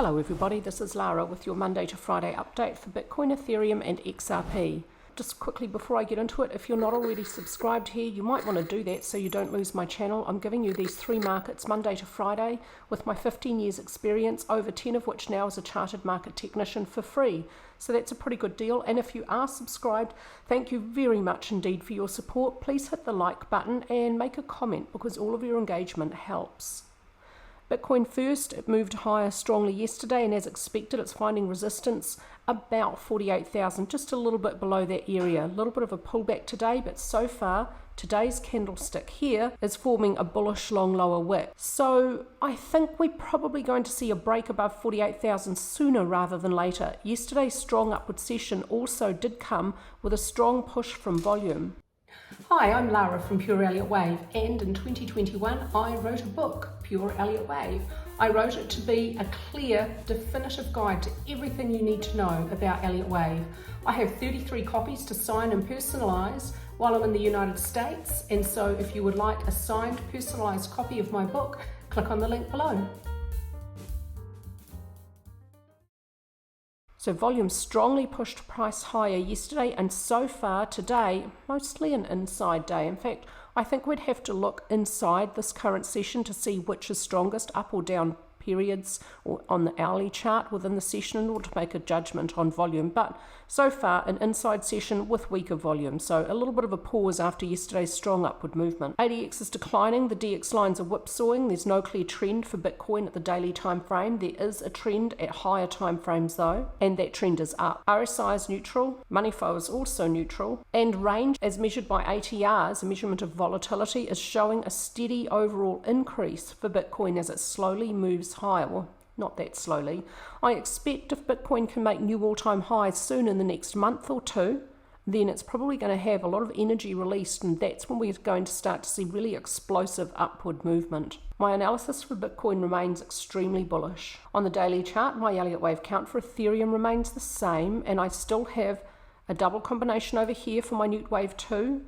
Hello everybody, this is Lara with your Monday to Friday update for Bitcoin, Ethereum and XRP. Just quickly before I get into it, if you're not already subscribed here, you might want to do that so you don't lose my channel. I'm giving you these three markets Monday to Friday with my 15 years experience, over 10 of which now as a chartered market technician for free. So that's a pretty good deal, and if you are subscribed, thank you very much indeed for your support. Please hit the like button and make a comment because all of your engagement helps. Bitcoin first, it moved higher strongly yesterday, and as expected it's finding resistance about 48,000, just a little bit below that area. A little bit of a pullback today, but so far today's candlestick here is forming a bullish long lower wick. So I think we're probably going to see a break above 48,000 sooner rather than later. Yesterday's strong upward session also did come with a strong push from volume. Hi, I'm Lara from Pure Elliott Wave, and in 2021 I wrote a book, Pure Elliott Wave. I wrote it to be a clear, definitive guide to everything you need to know about Elliott Wave. I have 33 copies to sign and personalise while I'm in the United States, and so if you would like a signed, personalised copy of my book, click on the link below. So volume strongly pushed price higher yesterday, and so far today, mostly an inside day. In fact, I think we'd have to look inside this current session to see which is strongest, up or down periods or on the hourly chart within the session in order to make a judgment on volume. But so far an inside session with weaker volume, so a little bit of a pause after yesterday's strong upward movement. ADX is declining, the DX lines are whipsawing. There's no clear trend for Bitcoin at the daily time frame. There is a trend at higher time frames though, and that trend is up. RSI is neutral, money flow is also neutral, and range as measured by ATRs, a measurement of volatility, is showing a steady overall increase for Bitcoin as it slowly moves higher. Well, not that slowly. I expect if Bitcoin can make new all-time highs soon in the next month or two, then it's probably going to have a lot of energy released, and that's when we're going to start to see really explosive upward movement. My analysis for Bitcoin remains extremely bullish. On the daily chart, my Elliott Wave count for Ethereum remains the same, and I still have a double combination over here for Minute Wave 2,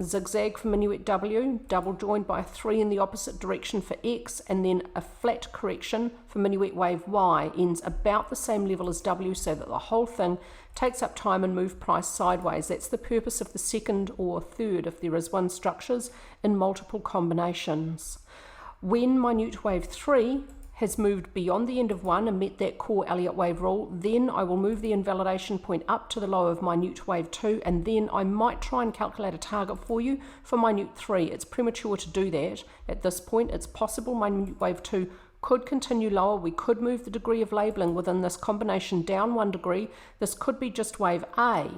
zigzag for Minuet W, double joined by a 3 in the opposite direction for X, and then a flat correction for Minuet Wave Y ends about the same level as W, so that the whole thing takes up time and move price sideways. That's the purpose of the second or third, if there is one, structures in multiple combinations. When Minute Wave 3 has moved beyond the end of one and met that core Elliott Wave rule, then I will move the invalidation point up to the low of Minute Wave 2, and then I might try and calculate a target for you for Minute 3. It's premature to do that at this point. It's possible Minute Wave 2 could continue lower. We could move the degree of labelling within this combination down 1 degree. This could be just wave A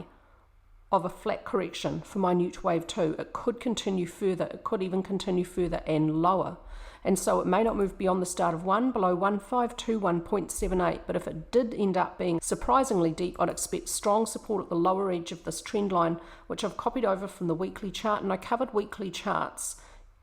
of a flat correction for Minute Wave 2. It could continue further. It could even continue further and lower. And so it may not move beyond the start of 1 below 1521.78, but if it did end up being surprisingly deep, I'd expect strong support at the lower edge of this trend line, which I've copied over from the weekly chart, and I covered weekly charts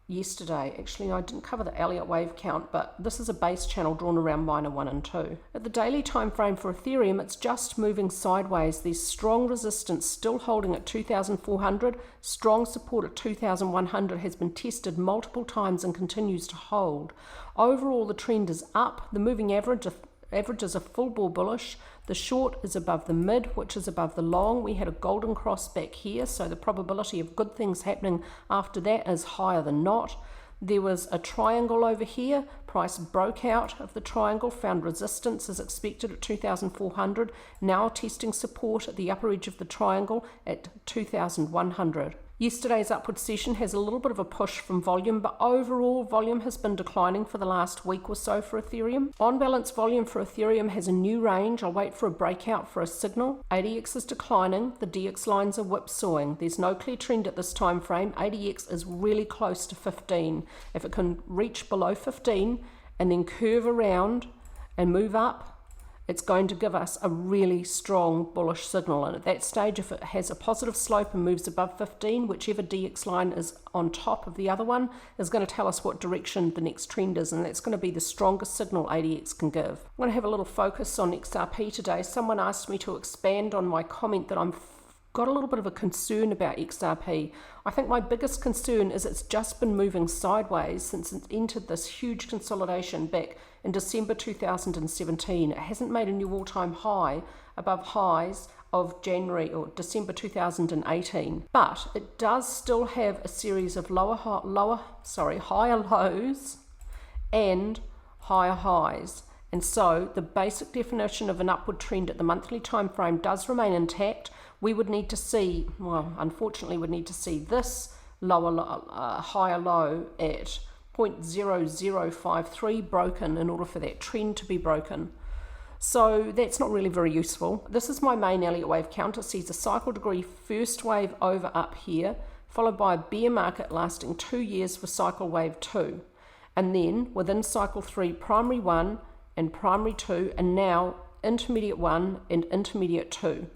yesterday. Actually, I didn't cover the Elliott Wave count, but this is a base channel drawn around minor 1 and 2. At the daily time frame for Ethereum, it's just moving sideways. There's strong resistance still holding at 2,400. Strong support at 2,100 has been tested multiple times and continues to hold. Overall, the trend is up. The moving average is a full bore bullish. The short is above the mid, which is above the long. We had a golden cross back here, so the probability of good things happening after that is higher than not. There was a triangle over here. Price broke out of the triangle, found resistance as expected at 2,400, now testing support at the upper edge of the triangle at 2,100. Yesterday's upward session has a little bit of a push from volume, but overall volume has been declining for the last week or so for Ethereum. On balance, volume for Ethereum has a new range. I'll wait for a breakout for a signal. ADX is declining. The DX lines are whipsawing. There's no clear trend at this time frame. ADX is really close to 15. If it can reach below 15 and then curve around and move up, it's going to give us a really strong bullish signal. And at that stage, if it has a positive slope and moves above 15, whichever DX line is on top of the other one is going to tell us what direction the next trend is, and that's going to be the strongest signal ADX can give. I'm going to have a little focus on XRP today. Someone asked me to expand on my comment that I'm got a little bit of a concern about XRP. I think my biggest concern is it's just been moving sideways since it entered this huge consolidation back in December 2017. It hasn't made a new all-time high above highs of January or December 2018, but it does still have a series of higher lows and higher highs. And so the basic definition of an upward trend at the monthly time frame does remain intact. We would need to see, well, unfortunately, we'd need to see this higher low at 0.0053 broken in order for that trend to be broken. So that's not really very useful. This is my main Elliott Wave count. It sees a cycle degree first wave over up here, followed by a bear market lasting 2 years for cycle wave 2. And then within cycle 3, primary 1 and primary 2, and now intermediate 1 and intermediate 2.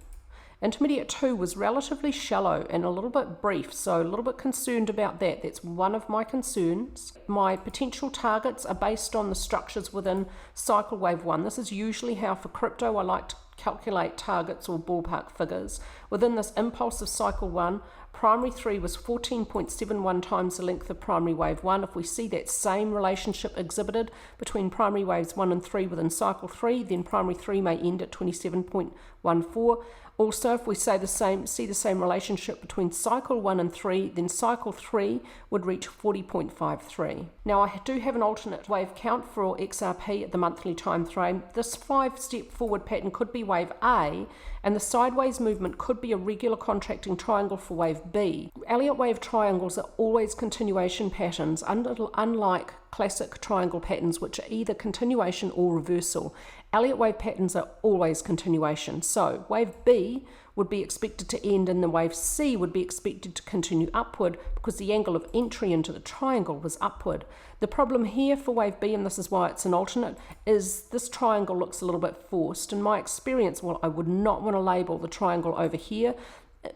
Intermediate 2 was relatively shallow and a little bit brief, so a little bit concerned about that. That's one of my concerns. My potential targets are based on the structures within cycle wave 1. This is usually how for crypto I like to calculate targets or ballpark figures. Within this impulse of cycle 1, primary 3 was 14.71 times the length of primary wave 1. If we see that same relationship exhibited between primary waves 1 and 3 within cycle 3, then primary 3 may end at 27.14. Also, if we see the same relationship between cycle 1 and 3, then cycle 3 would reach 40.53. Now, I do have an alternate wave count for XRP at the monthly time frame. This 5-step forward pattern could be wave A, and the sideways movement could be a regular contracting triangle for wave B. Elliott wave triangles are always continuation patterns, unlike classic triangle patterns, which are either continuation or reversal. Elliott wave patterns are always continuation. So wave B would be expected to end and the wave C would be expected to continue upward because the angle of entry into the triangle was upward. The problem here for wave B, and this is why it's an alternate, is this triangle looks a little bit forced. In my experience, well, I would not want to label the triangle over here.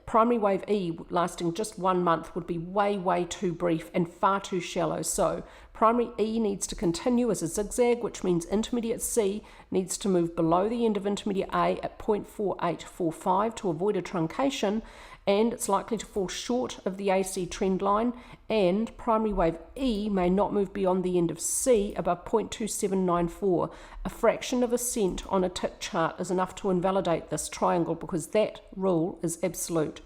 Primary wave E lasting just 1 month would be way too brief and far too shallow. So primary E needs to continue as a zigzag, which means intermediate C needs to move below the end of intermediate A at 0.4845 to avoid a truncation, and it's likely to fall short of the AC trend line, and primary wave E may not move beyond the end of C above 0.2794. A fraction of a cent on a tick chart is enough to invalidate this triangle because that rule is absolute.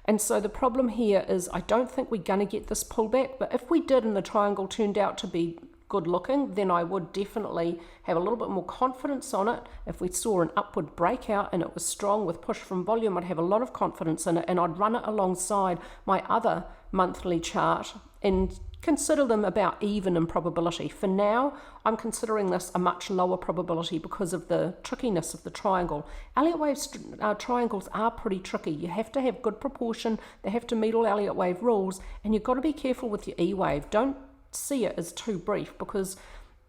And so the problem here is I don't think we're going to get this pullback, but if we did and the triangle turned out to be good looking, then I would definitely have a little bit more confidence on it. If we saw an upward breakout and it was strong with push from volume, I'd have a lot of confidence in it, and I'd run it alongside my other monthly chart and consider them about even in probability. For now, I'm considering this a much lower probability because of the trickiness of the triangle. Elliott wave triangles are pretty tricky. You have to have good proportion, they have to meet all Elliott wave rules, and you've got to be careful with your E wave. Don't see it as too brief, because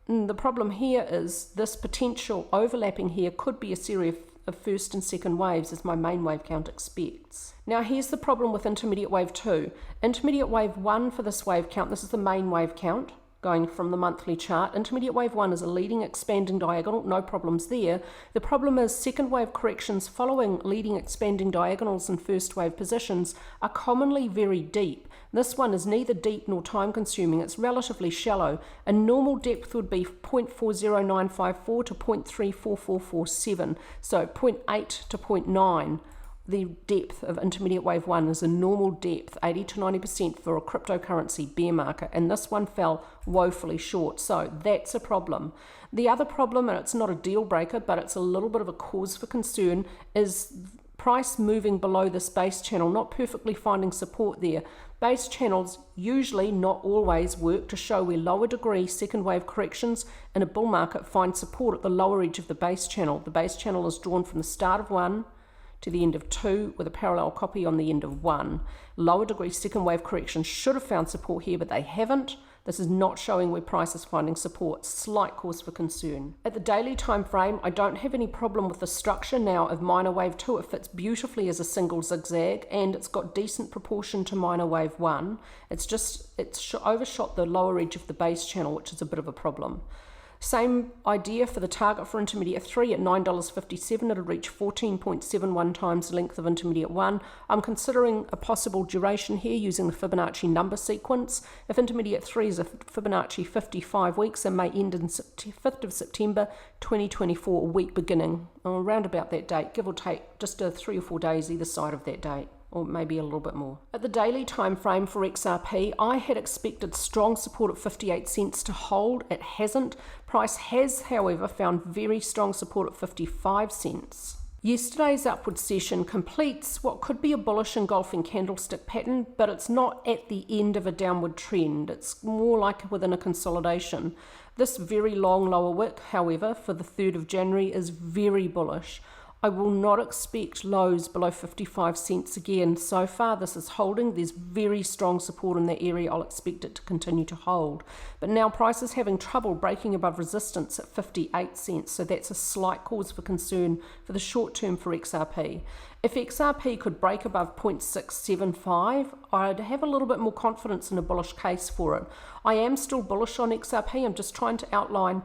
the problem here is this potential overlapping here could be a series of first and second waves, as my main wave count expects. Now here's the problem with intermediate wave 2. Intermediate wave 1 for this wave count, this is the main wave count going from the monthly chart. Intermediate wave 1 is a leading expanding diagonal, no problems there. The problem is second wave corrections following leading expanding diagonals in first wave positions are commonly very deep. This one is neither deep nor time consuming, it's relatively shallow. A normal depth would be 0.40954 to 0.34447, so 0.8 to 0.9. The depth of intermediate wave 1 is a normal depth, 80 to 90% for a cryptocurrency bear market, and this one fell woefully short, so that's a problem. The other problem, and it's not a deal breaker, but it's a little bit of a cause for concern, is price moving below this base channel, not perfectly finding support there. Base channels usually, not always, work to show where lower degree second wave corrections in a bull market find support at the lower edge of the base channel. The base channel is drawn from the start of 1 to the end of 2 with a parallel copy on the end of 1. Lower degree second wave corrections should have found support here, but they haven't. This is not showing where price is finding support. Slight cause for concern. At the daily time frame, I don't have any problem with the structure now of minor wave 2. It fits beautifully as a single zigzag, and it's got decent proportion to minor wave 1. It's overshot the lower edge of the base channel, which is a bit of a problem. Same idea for the target for intermediate 3 at $9.57. It'll reach 14.71 times the length of intermediate 1. I'm considering a possible duration here using the Fibonacci number sequence. If intermediate 3 is a Fibonacci 55 weeks and may end in 5th of September 2024, a week beginning around about that date, give or take just 3 or 4 days either side of that date, or maybe a little bit more. At the daily time frame for XRP, I had expected strong support at 58 cents to hold. It hasn't. Price has, however, found very strong support at 55 cents. Yesterday's upward session completes what could be a bullish engulfing candlestick pattern, but it's not at the end of a downward trend. It's more like within a consolidation. This very long lower wick, however, for the 3rd of January is very bullish. I will not expect lows below 55 cents again. So far this is holding. There's very strong support in that area. I'll expect it to continue to hold. But now price is having trouble breaking above resistance at 58 cents. So that's a slight cause for concern for the short term for XRP. If XRP could break above 0.675, I'd have a little bit more confidence in a bullish case for it. I am still bullish on XRP. I'm just trying to outline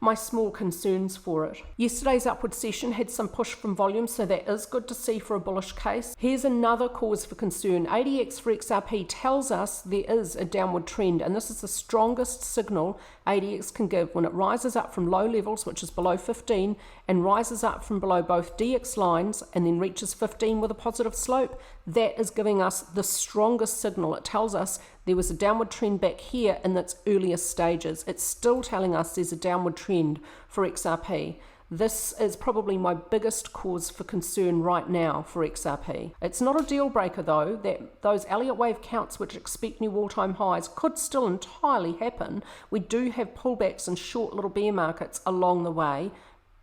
my small concerns for it. Yesterday's upward session had some push from volume, so that is good to see for a bullish case. Here's another cause for concern. ADX for XRP tells us there is a downward trend, and this is the strongest signal ADX can give when it rises up from low levels, which is below 15, and rises up from below both DX lines and then reaches 15 with a positive slope. That is giving us the strongest signal. It tells us there was a downward trend back here in its earliest stages. It's still telling us there's a downward trend for XRP. This is probably my biggest cause for concern right now for XRP. It's not a deal breaker though, that those Elliott Wave counts which expect new all-time highs could still entirely happen. We do have pullbacks and short little bear markets along the way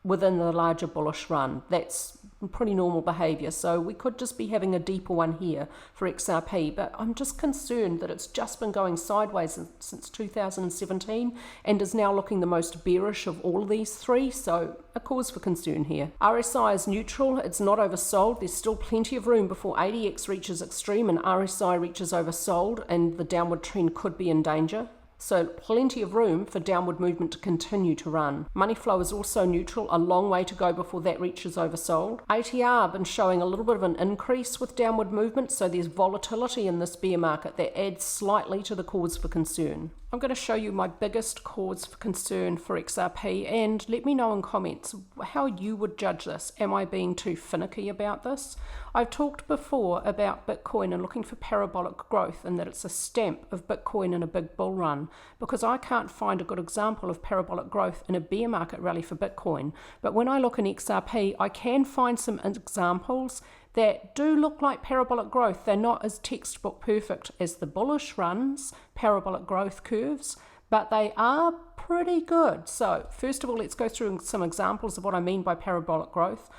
within the larger bullish run. That's pretty normal behavior, so we could just be having a deeper one here for XRP, but I'm just concerned that it's just been going sideways since 2017 and is now looking the most bearish of all of these three, so a cause for concern here. RSI is neutral, it's not oversold. There's still plenty of room before ADX reaches extreme and RSI reaches oversold, and the downward trend could be in danger. So plenty of room for downward movement to continue to run. Money flow is also neutral, a long way to go before that reaches oversold. ATR been showing a little bit of an increase with downward movement, so there's volatility in this bear market that adds slightly to the cause for concern. I'm going to show you my biggest cause for concern for XRP, and let me know in comments how you would judge this. Am I being too finicky about this? I've talked before about Bitcoin and looking for parabolic growth, and that it's a stamp of Bitcoin in a big bull run, because I can't find a good example of parabolic growth in a bear market rally for Bitcoin. But when I look in XRP, I can find some examples that do look like parabolic growth. They're not as textbook perfect as the bullish runs, parabolic growth curves, but they are pretty good. So first of all, let's go through some examples of what I mean by parabolic growth.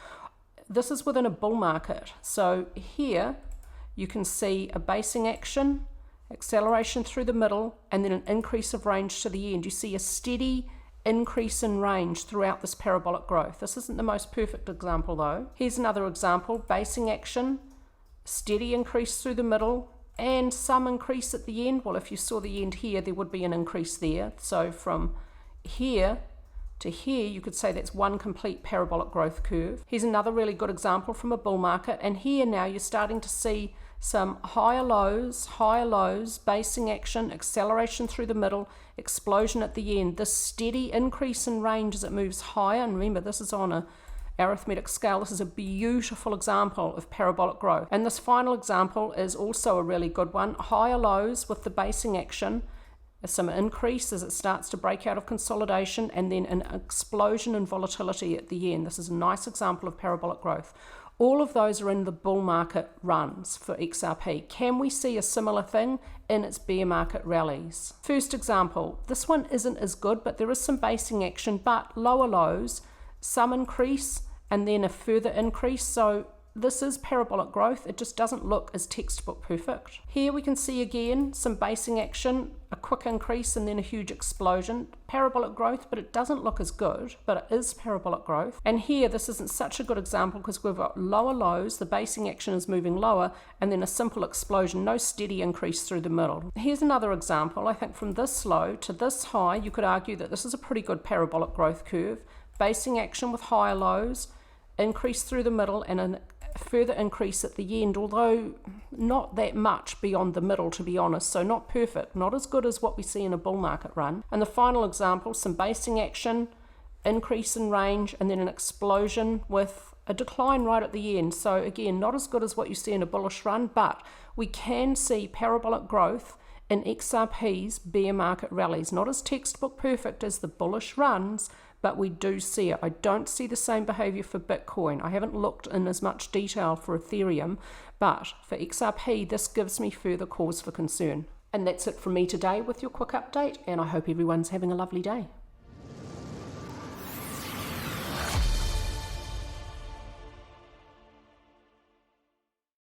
This is within a bull market. So here you can see a basing action, acceleration through the middle, and then an increase of range to the end. You see a steady increase in range throughout this parabolic growth. This isn't the most perfect example though. Here's another example, basing action, steady increase through the middle, and some increase at the end. Well, if you saw the end here, there would be an increase there. So from here to here, you could say that's one complete parabolic growth curve. Here's another really good example from a bull market, and here now you're starting to see some higher lows, basing action, acceleration through the middle, explosion at the end. This steady increase in range as it moves higher, and remember this is on a arithmetic scale. This is a beautiful example of parabolic growth. And this final example is also a really good one. Higher lows with the basing action, some increase as it starts to break out of consolidation, and then an explosion in volatility at the end. This is a nice example of parabolic growth. All of those are in the bull market runs for XRP. Can we see a similar thing in its bear market rallies? First example, this one isn't as good, but there is some basing action, but lower lows, some increase, and then a further increase. So this is parabolic growth. It just doesn't look as textbook perfect. Here we can see again some basing action, a quick increase and then a huge explosion. Parabolic growth, but it doesn't look as good, but it is parabolic growth. And here, this isn't such a good example because we've got lower lows, the basing action is moving lower, and then a simple explosion, no steady increase through the middle. Here's another example. I think from this low to this high, you could argue that this is a pretty good parabolic growth curve. Basing action with higher lows, increase through the middle, and a further increase at the end, although not that much beyond the middle, to be honest, so not perfect, not as good as what we see in a bull market run. And the final example, some basing action, increase in range, and then an explosion with a decline right at the end. So again, not as good as what you see in a bullish run, but we can see parabolic growth in XRP's bear market rallies. Not as textbook perfect as the bullish runs, but we do see it. I don't see the same behavior for Bitcoin. I haven't looked in as much detail for Ethereum, but for XRP, this gives me further cause for concern. And that's it from me today with your quick update, and I hope everyone's having a lovely day.